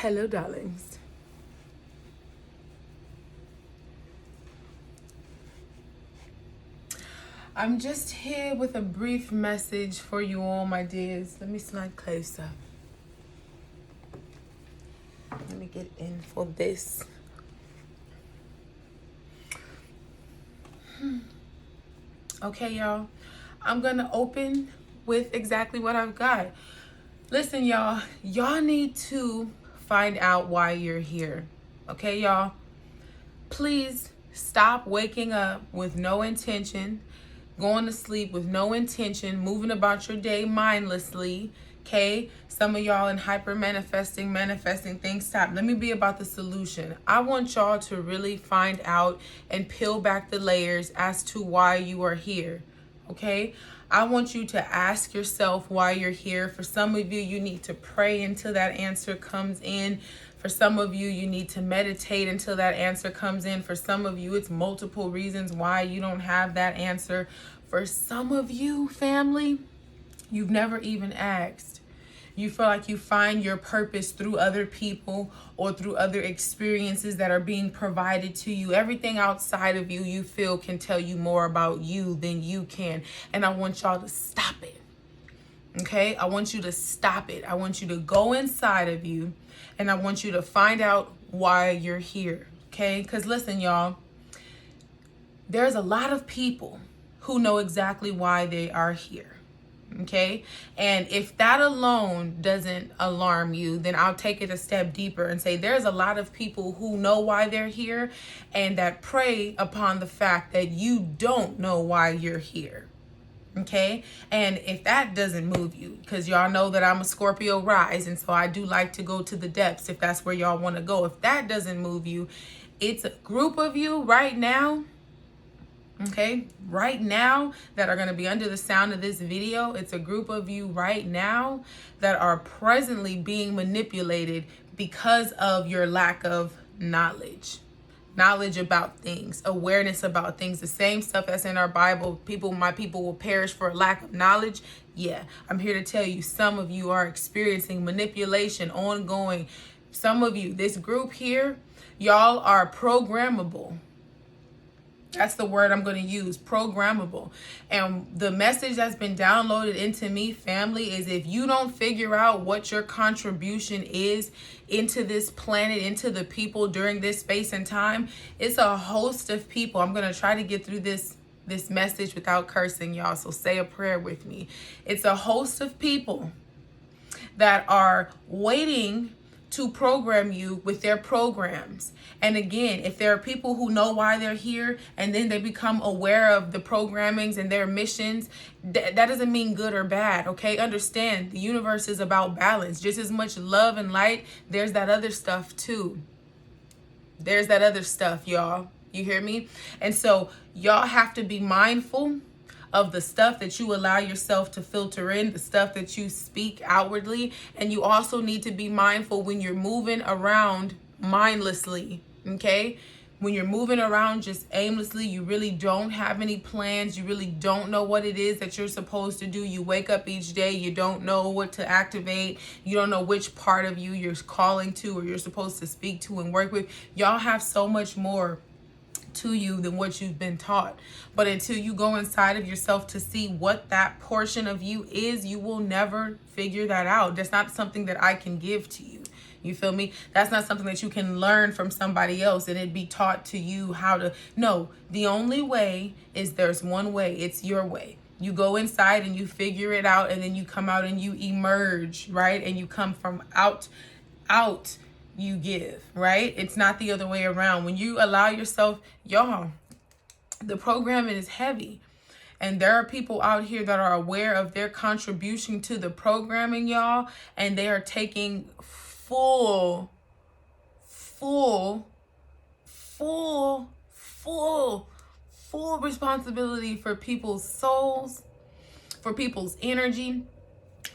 Hello, darlings. I'm just here with a brief message for you all, my dears. Let me slide closer. Let me get in for this. Okay, y'all. I'm going to open with exactly what I've got. Listen, y'all. Y'all need to find out why you're here. Okay, y'all? Please stop waking up with no intention, going to sleep with no intention, moving about your day mindlessly. Okay, some of y'all in hyper manifesting things. Stop. Let me be about the solution. I want y'all to really find out and peel back the layers as to why you are here. Okay, I want you to ask yourself why you're here. For some of you, you need to pray until that answer comes in. For some of you, you need to meditate until that answer comes in. For some of you, it's multiple reasons why you don't have that answer. For some of you, family, you've never even asked. You feel like you find your purpose through other people or through other experiences that are being provided to you. Everything outside of you, you feel can tell you more about you than you can. And I want y'all to stop it. Okay? I want you to stop it. I want you to go inside of you and I want you to find out why you're here. Okay? Because listen, y'all, there's a lot of people who know exactly why they are here. Okay, and if that alone doesn't alarm you, then I'll take it a step deeper and say there's a lot of people who know why they're here and that prey upon the fact that you don't know why you're here. Okay, and if that doesn't move you, because y'all know that I'm a Scorpio rise, and so I do like to go to the depths if that's where y'all want to go. If that doesn't move you, it's a group of you right now. Okay, right now that are going to be under the sound of this video. It's a group of you right now that are presently being manipulated because of your lack of knowledge about things, awareness about things, the same stuff that's in our Bible. My people will perish for a lack of knowledge. Yeah, I'm here to tell you, some of you are experiencing manipulation ongoing. Some of you, this group here, y'all are programmable. That's the word I'm going to use, programmable. And the message that's been downloaded into me, family, is if you don't figure out what your contribution is into this planet, into the people during this space and time, it's a host of people. I'm going to try to get through this message without cursing, y'all. So say a prayer with me. It's a host of people that are waiting to program you with their programs. And again, if there are people who know why they're here and then they become aware of the programmings and their missions, that doesn't mean good or bad, okay? Understand, the universe is about balance. Just as much love and light, there's that other stuff too. There's that other stuff, y'all. You hear me? And so y'all have to be mindful of the stuff that you allow yourself to filter in, the stuff that you speak outwardly. And you also need to be mindful when you're moving around mindlessly, okay? When you're moving around just aimlessly, you really don't have any plans. You really don't know what it is that you're supposed to do. You wake up each day, you don't know what to activate. You don't know which part of you you're calling to or you're supposed to speak to and work with. Y'all have so much more to you than what you've been taught. But until you go inside of yourself to see what that portion of you is, you will never figure that out. That's not something that I can give to you. You feel me? That's not something that you can learn from somebody else and it be taught to you how to. No, the only way is there's one way. It's your way. You go inside and you figure it out and then you come out and you emerge, right? And you come from out you give, right? It's not the other way around. When you allow yourself, y'all, the programming is heavy. And there are people out here that are aware of their contribution to the programming, y'all, and they are taking full responsibility for people's souls, for people's energy,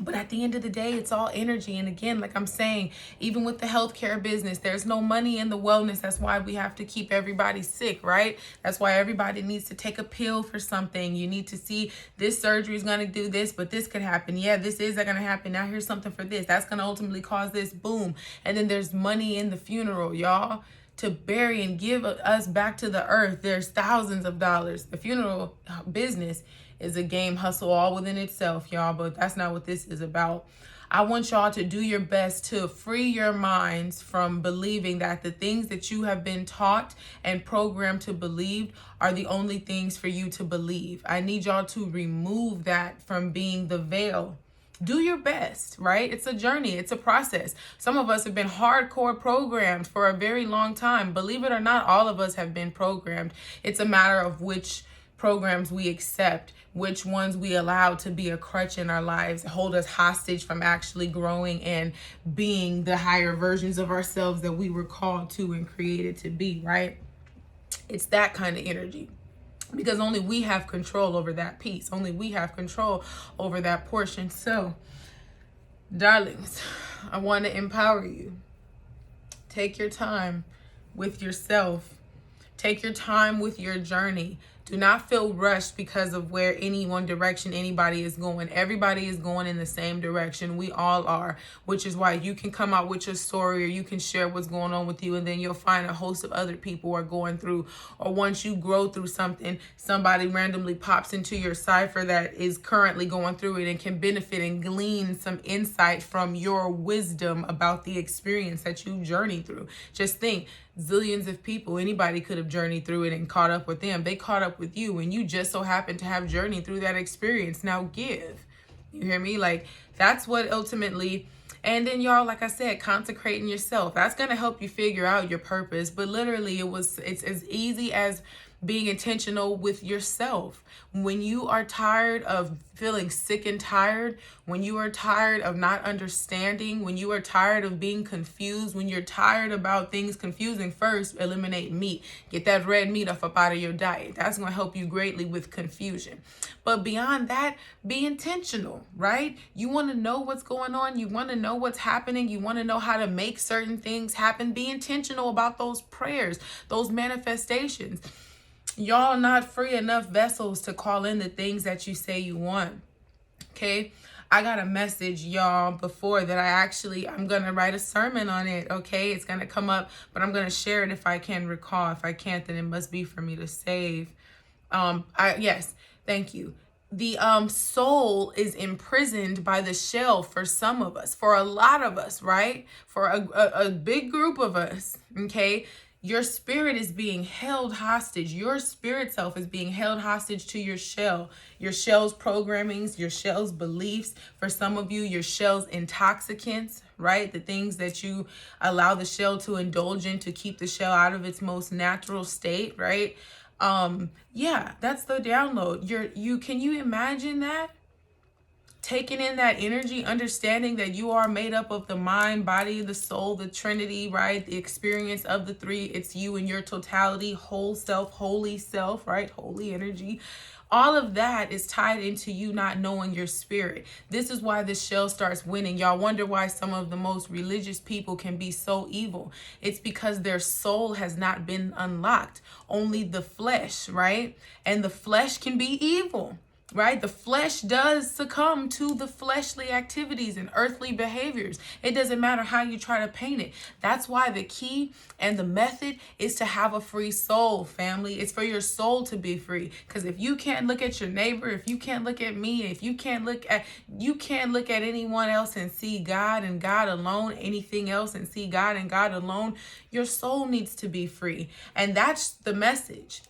But at the end of the day, it's all energy. And again, like I'm saying, even with the healthcare business, there's no money in the wellness. That's why we have to keep everybody sick, right? That's why everybody needs to take a pill for something. You need to see this surgery is going to do this, but this could happen. Yeah, this is going to happen. Now here's something for this. That's going to ultimately cause this, boom. And then there's money in the funeral, y'all, to bury and give us back to the earth. There's thousands of dollars. The funeral business is a game hustle all within itself, y'all, but that's not what this is about. I want y'all to do your best to free your minds from believing that the things that you have been taught and programmed to believe are the only things for you to believe. I need y'all to remove that from being the veil. Do your best, right? It's a journey. It's a process. Some of us have been hardcore programmed for a very long time. Believe it or not, all of us have been programmed. It's a matter of which programs we accept, which ones we allow to be a crutch in our lives, hold us hostage from actually growing and being the higher versions of ourselves that we were called to and created to be, right? It's that kind of energy. Because only we have control over that piece. Only we have control over that portion. So, darlings, I want to empower you. Take your time with yourself. Take your time with your journey. Do not feel rushed because of where any one direction anybody is going. Everybody is going in the same direction. We all are, which is why you can come out with your story, or you can share what's going on with you, and then you'll find a host of other people are going through. Or once you grow through something, somebody randomly pops into your cipher that is currently going through it and can benefit and glean some insight from your wisdom about the experience that you journeyed through. Just think, zillions of people, anybody could have journeyed through it and caught up with them. They caught up with you, and you just so happen to have journeyed through that experience. Now give. You hear me? Like, that's what ultimately. And then y'all, like I said, consecrating yourself. That's going to help you figure out your purpose. But literally, it's as easy as being intentional with yourself. When you are tired of feeling sick and tired, when you are tired of not understanding, when you are tired of being confused, when you're tired about things confusing, first eliminate meat. Get that red meat up out of your diet. That's going to help you greatly with confusion. But beyond that, be intentional, right? You want to know what's going on. You want to know what's happening. You want to know how to make certain things happen. Be intentional about those prayers, those manifestations. Y'all not free enough vessels to call in the things that you say you want. Okay? I got a message, y'all, before that I'm going to write a sermon on it. Okay? It's going to come up, but I'm going to share it if I can recall. If I can't, then it must be for me to save. Yes, thank you. The soul is imprisoned by the shell for some of us, for a lot of us, right? For a big group of us, okay? Your spirit is being held hostage. Your spirit self is being held hostage to your shell. Your shell's programmings, your shell's beliefs. For some of you, your shell's intoxicants, right? The things that you allow the shell to indulge in to keep the shell out of its most natural state, right? Yeah, that's the download. Can you imagine that? Taking in that energy, understanding that you are made up of the mind, body, the soul, the Trinity, right? The experience of the three. It's you in your totality, whole self, holy self, right? Holy energy. All of that is tied into you not knowing your spirit. This is why the shell starts winning. Y'all wonder why some of the most religious people can be so evil. It's because their soul has not been unlocked. Only the flesh, right? And the flesh can be evil. Right? The flesh does succumb to the fleshly activities and earthly behaviors. It doesn't matter how you try to paint it. That's why the key and the method is to have a free soul, family. It's for your soul to be free. Because if you can't look at your neighbor, if you can't look at me, if you can't look at anyone else and see God and God alone, anything else and see God and God alone, your soul needs to be free. And that's the message.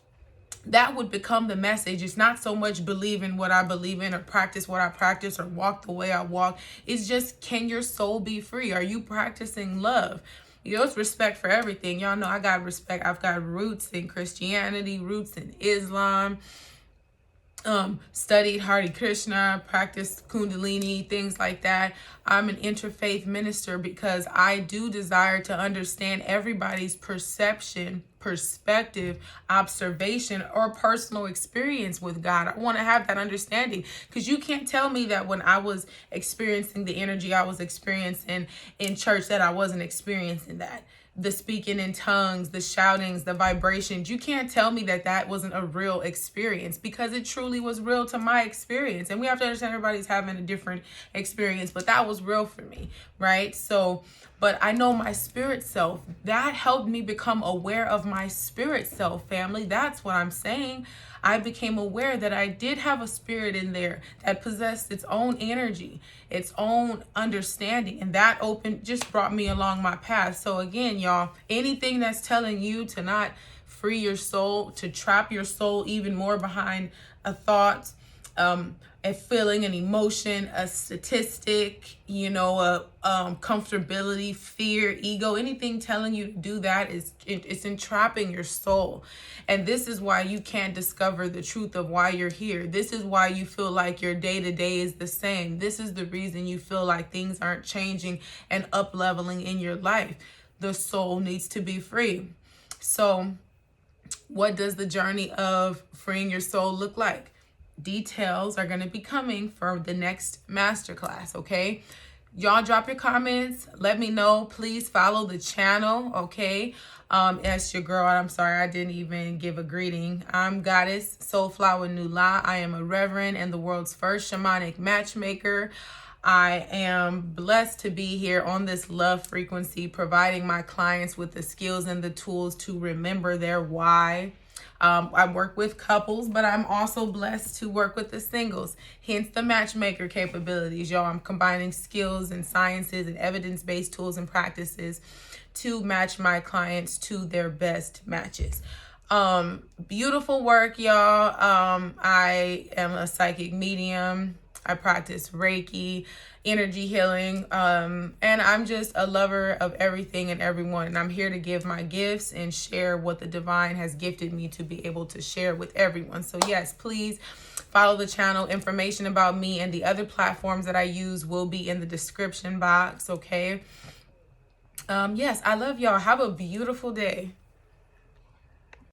That would become the message. It's not so much believe in what I believe in or practice what I practice or walk the way I walk. It's just, can your soul be free? Are you practicing love? It's respect for everything. Y'all know I got respect. I've got roots in Christianity, roots in Islam. studied Hare Krishna, practiced Kundalini, things like that. I'm an interfaith minister because I do desire to understand everybody's perception, perspective, observation, or personal experience with God. I want to have that understanding, because you can't tell me that when I was experiencing the energy I was experiencing in church that I wasn't experiencing that. The speaking in tongues, the shoutings, the vibrations. You can't tell me that that wasn't a real experience, because it truly was real to my experience. And we have to understand everybody's having a different experience, but that was real for me, right? So, but I know my spirit self. That helped me become aware of my spirit self, family. That's what I'm saying. I became aware that I did have a spirit in there that possessed its own energy, its own understanding, and that just brought me along my path. So again, y'all, anything that's telling you to not free your soul, to trap your soul even more behind a thought, a feeling, an emotion, a statistic, a comfortability, fear, ego, anything telling you to do that it's entrapping your soul. And this is why you can't discover the truth of why you're here. This is why you feel like your day to day is the same. This is the reason you feel like things aren't changing and up leveling in your life. The soul needs to be free. So what does the journey of freeing your soul look like? Details are going to be coming for the next masterclass, okay? Y'all drop your comments. Let me know. Please follow the channel, okay? As your girl, I'm sorry, I didn't even give a greeting. I'm Goddess Soulflower Nula. I am a reverend and the world's first shamanic matchmaker. I am blessed to be here on this love frequency, providing my clients with the skills and the tools to remember their why. I work with couples, but I'm also blessed to work with the singles, hence the matchmaker capabilities. Y'all, I'm combining skills and sciences and evidence-based tools and practices to match my clients to their best matches. Beautiful work, y'all. I am a psychic medium. I practice Reiki, energy healing, and I'm just a lover of everything and everyone. And I'm here to give my gifts and share what the divine has gifted me to be able to share with everyone. So yes, please follow the channel. Information about me and the other platforms that I use will be in the description box, okay? Yes, I love y'all. Have a beautiful day.